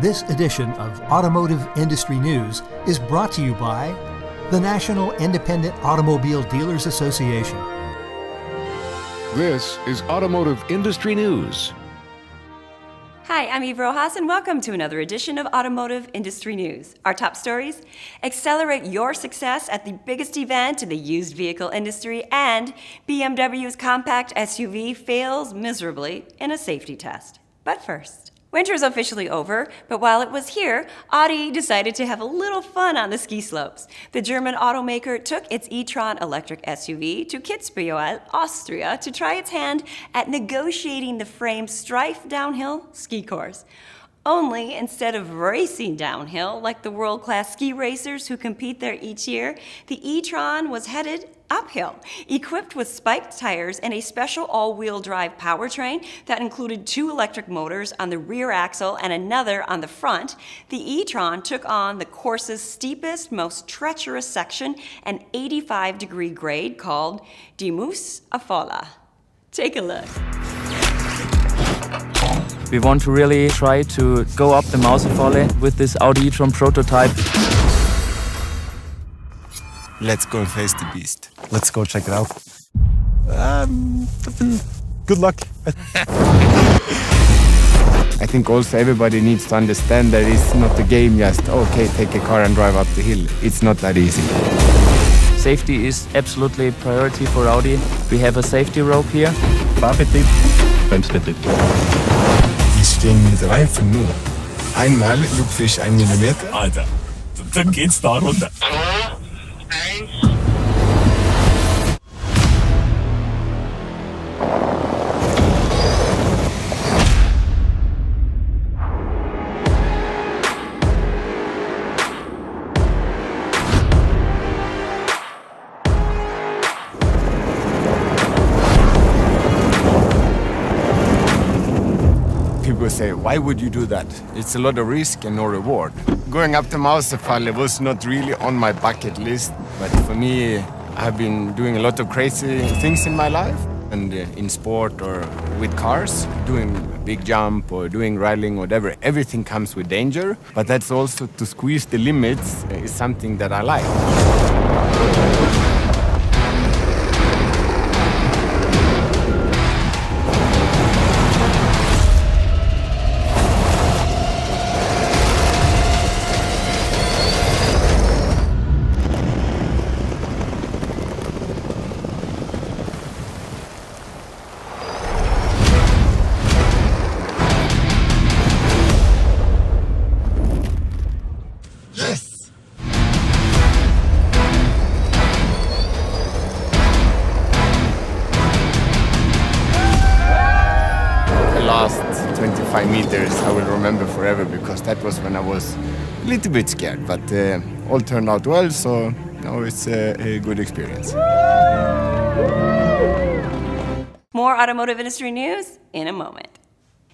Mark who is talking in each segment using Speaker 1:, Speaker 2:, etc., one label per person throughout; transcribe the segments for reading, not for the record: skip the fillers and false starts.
Speaker 1: This edition of Automotive Industry News is brought to you by the National Independent Automobile Dealers Association.
Speaker 2: This is Automotive Industry News.
Speaker 3: Hi, I'm Eve Rojas, and welcome to another edition of Automotive Industry News. Our top stories: accelerate your success at the biggest event in the used vehicle industry, and BMW's compact SUV fails miserably in a safety test. But first, winter's officially over, but while it was here, Audi decided to have a little fun on the ski slopes. The German automaker took its e-tron electric SUV to Kitzbühel, Austria, to try its hand at negotiating the frame's Strife downhill ski course. Only instead of racing downhill like the world-class ski racers who compete there each year, the e-tron was headed uphill, equipped with spiked tires and a special all-wheel drive powertrain that included 2 electric motors on the rear axle and another on the front. The e-tron took on the course's steepest, most treacherous section, an 85-degree grade called Die Mousafala. Take a look.
Speaker 4: We want to really try to go up the Mousafala with this Audi e-tron prototype.
Speaker 5: Let's go and face the beast.
Speaker 6: Let's go check it out. Good luck.
Speaker 5: I think also everybody needs to understand that it's not a game just, okay, take a car and drive up the hill. It's not that easy.
Speaker 4: Safety is absolutely a priority for Audi. We have a safety rope here.
Speaker 6: Fahrbetrieb, Bremsbetrieb.
Speaker 5: Die stehen mit Reifen nur. Einmal lupfe ich 1 Millimeter.
Speaker 6: Alter, dann geht's da runter.
Speaker 5: People say, why would you do that? It's a lot of risk and no reward. Going up the Mousafala was not really on my bucket list, but for me, I've been doing a lot of crazy things in my life, and in sport or with cars, doing a big jump or doing rallying, whatever, everything comes with danger, but that's also to squeeze the limits is something that I like. Last 25 meters I will remember forever, because that was when I was a little bit scared, but all turned out well, so now it's a good experience.
Speaker 3: More automotive industry news in a moment.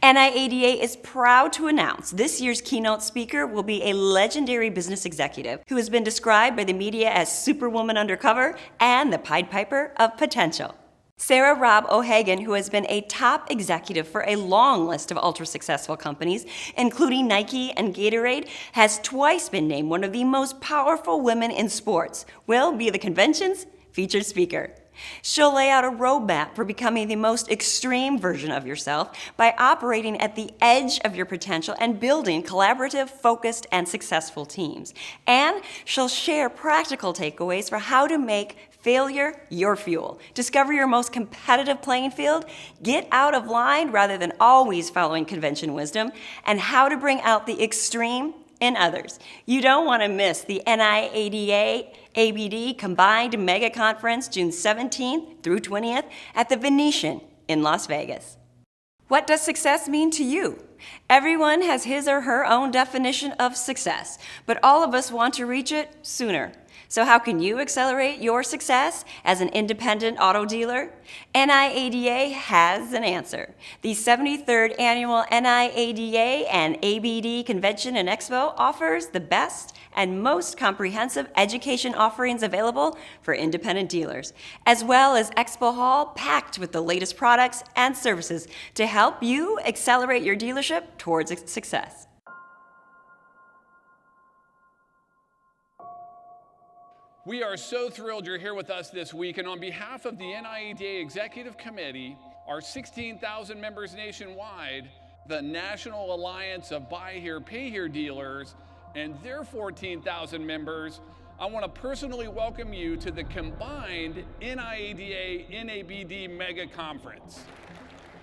Speaker 3: NIADA is proud to announce this year's keynote speaker will be a legendary business executive who has been described by the media as Superwoman undercover and the Pied Piper of potential. Sarah Robb O'Hagan, who has been a top executive for a long list of ultra-successful companies, including Nike and Gatorade, has twice been named one of the most powerful women in sports, will be the convention's featured speaker. She'll lay out a roadmap for becoming the most extreme version of yourself by operating at the edge of your potential and building collaborative, focused, and successful teams. And she'll share practical takeaways for how to make failure your fuel. Discover your most competitive playing field, get out of line rather than always following convention wisdom, and how to bring out the extreme in others. You don't want to miss the NIADA ABD Combined Mega Conference June 17th through 20th at the Venetian in Las Vegas. What does success mean to you? Everyone has his or her own definition of success, but all of us want to reach it sooner. So how can you accelerate your success as an independent auto dealer? NIADA has an answer. The 73rd Annual NIADA and ABD Convention and Expo offers the best and most comprehensive education offerings available for independent dealers, as well as Expo Hall packed with the latest products and services to help you accelerate your dealership towards success.
Speaker 7: We are so thrilled you're here with us this week, and on behalf of the NIADA Executive Committee, our 16,000 members nationwide, the National Alliance of Buy Here, Pay Here dealers, and their 14,000 members, I want to personally welcome you to the combined NIADA-NABD Mega Conference.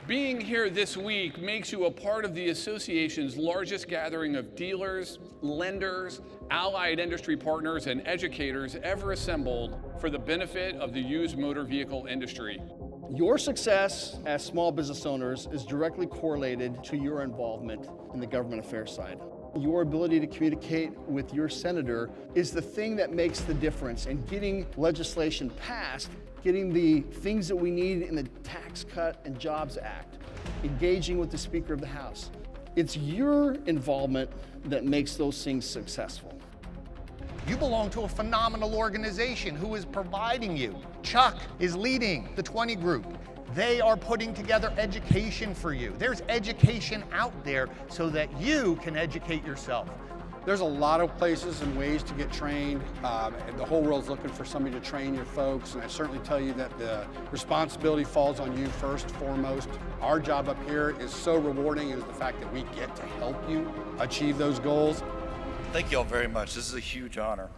Speaker 7: Being here this week makes you a part of the association's largest gathering of dealers, lenders, allied industry partners, and educators ever assembled for the benefit of the used motor vehicle industry.
Speaker 8: Your success as small business owners is directly correlated to your involvement in the government affairs side. Your ability to communicate with your senator is the thing that makes the difference in getting legislation passed, getting the things that we need in the Tax Cut and Jobs Act, engaging with the Speaker of the House. It's your involvement that makes those things successful.
Speaker 9: You belong to a phenomenal organization who is providing you. Chuck is leading the 20 group. They are putting together education for you. There's education out there so that you can educate yourself.
Speaker 10: There's a lot of places and ways to get trained. The whole world's looking for somebody to train your folks, and I certainly tell you that the responsibility falls on you first and foremost. Our job up here is so rewarding, is the fact that we get to help you achieve those goals.
Speaker 11: Thank you all very much. This is a huge honor.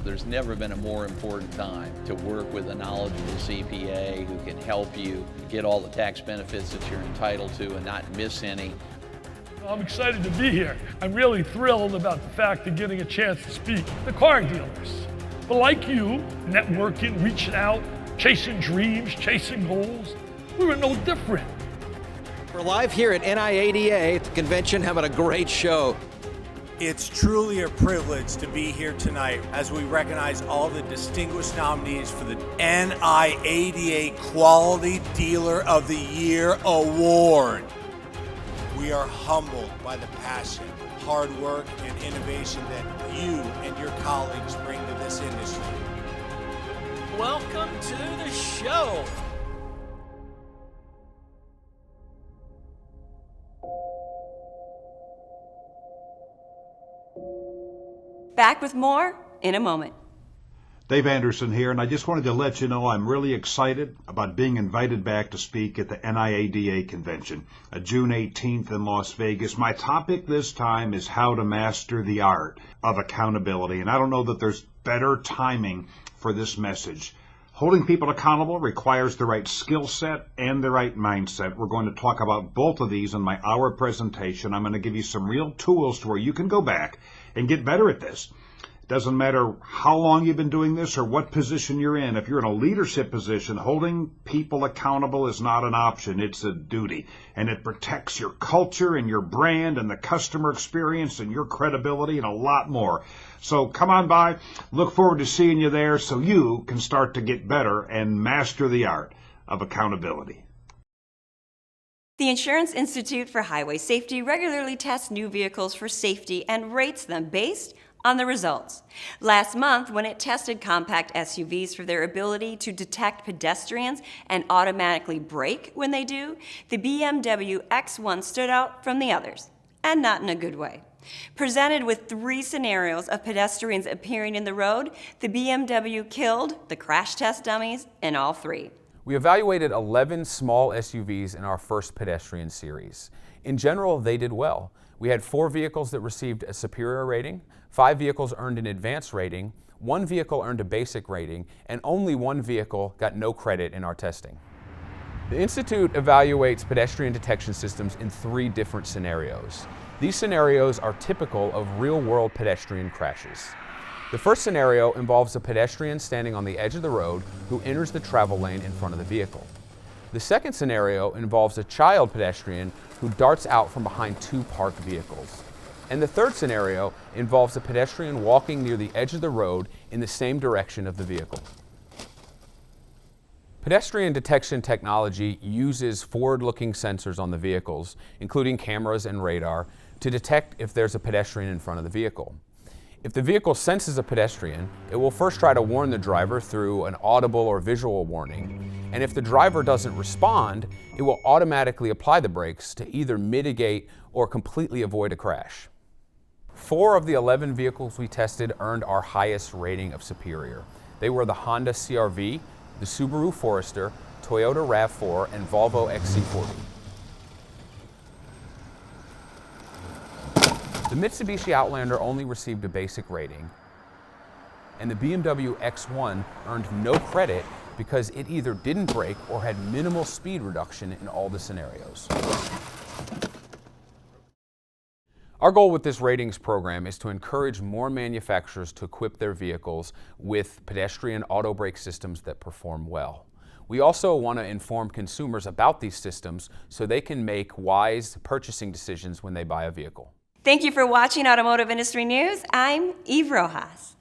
Speaker 12: There's never been a more important time to work with a knowledgeable CPA who can help you get all the tax benefits that you're entitled to and not miss any.
Speaker 13: I'm excited to be here. I'm really thrilled about the fact of getting a chance to speak to car dealers. But like you, networking, reaching out, chasing dreams, chasing goals, we were no different.
Speaker 14: We're live here at NIADA at the convention, having a great show.
Speaker 15: It's truly a privilege to be here tonight as we recognize all the distinguished nominees for the NIADA Quality Dealer of the Year Award. We are humbled by the passion, hard work, and innovation that you and your colleagues bring to this industry.
Speaker 14: Welcome to the show.
Speaker 3: Back with more in a moment.
Speaker 16: Dave Anderson here, and I just wanted to let you know I'm really excited about being invited back to speak at the NIADA convention, June 18th in Las Vegas. My topic this time is how to master the art of accountability, and I don't know that there's better timing for this message. Holding people accountable requires the right skill set and the right mindset. We're going to talk about both of these in my hour presentation. I'm going to give you some real tools to where you can go back and get better at this. It doesn't matter how long you've been doing this or what position you're in. If you're in a leadership position, holding people accountable is not an option. It's a duty. And it protects your culture and your brand and the customer experience and your credibility and a lot more. So come on by. Look forward to seeing you there so you can start to get better and master the art of accountability.
Speaker 3: The Insurance Institute for Highway Safety regularly tests new vehicles for safety and rates them based on the results. Last month, when it tested compact SUVs for their ability to detect pedestrians and automatically brake when they do, the BMW X1 stood out from the others, and not in a good way. Presented with 3 scenarios of pedestrians appearing in the road, the BMW killed the crash test dummies in all 3.
Speaker 17: We evaluated 11 small SUVs in our first pedestrian series. In general, they did well. We had 4 vehicles that received a superior rating, 5 vehicles earned an advanced rating, 1 vehicle earned a basic rating, and only 1 vehicle got no credit in our testing. The Institute evaluates pedestrian detection systems in 3 different scenarios. These scenarios are typical of real-world pedestrian crashes. The first scenario involves a pedestrian standing on the edge of the road who enters the travel lane in front of the vehicle. The second scenario involves a child pedestrian who darts out from behind 2 parked vehicles. And the third scenario involves a pedestrian walking near the edge of the road in the same direction of the vehicle. Pedestrian detection technology uses forward-looking sensors on the vehicles, including cameras and radar, to detect if there's a pedestrian in front of the vehicle. If the vehicle senses a pedestrian, it will first try to warn the driver through an audible or visual warning. And if the driver doesn't respond, it will automatically apply the brakes to either mitigate or completely avoid a crash. 4 of the 11 vehicles we tested earned our highest rating of superior. They were the Honda CR-V, the Subaru Forester, Toyota RAV4, and Volvo XC40. The Mitsubishi Outlander only received a basic rating, and the BMW X1 earned no credit because it either didn't brake or had minimal speed reduction in all the scenarios. Our goal with this ratings program is to encourage more manufacturers to equip their vehicles with pedestrian auto brake systems that perform well. We also want to inform consumers about these systems so they can make wise purchasing decisions when they buy a vehicle.
Speaker 3: Thank you for watching Automotive Industry News. I'm Eve Rojas.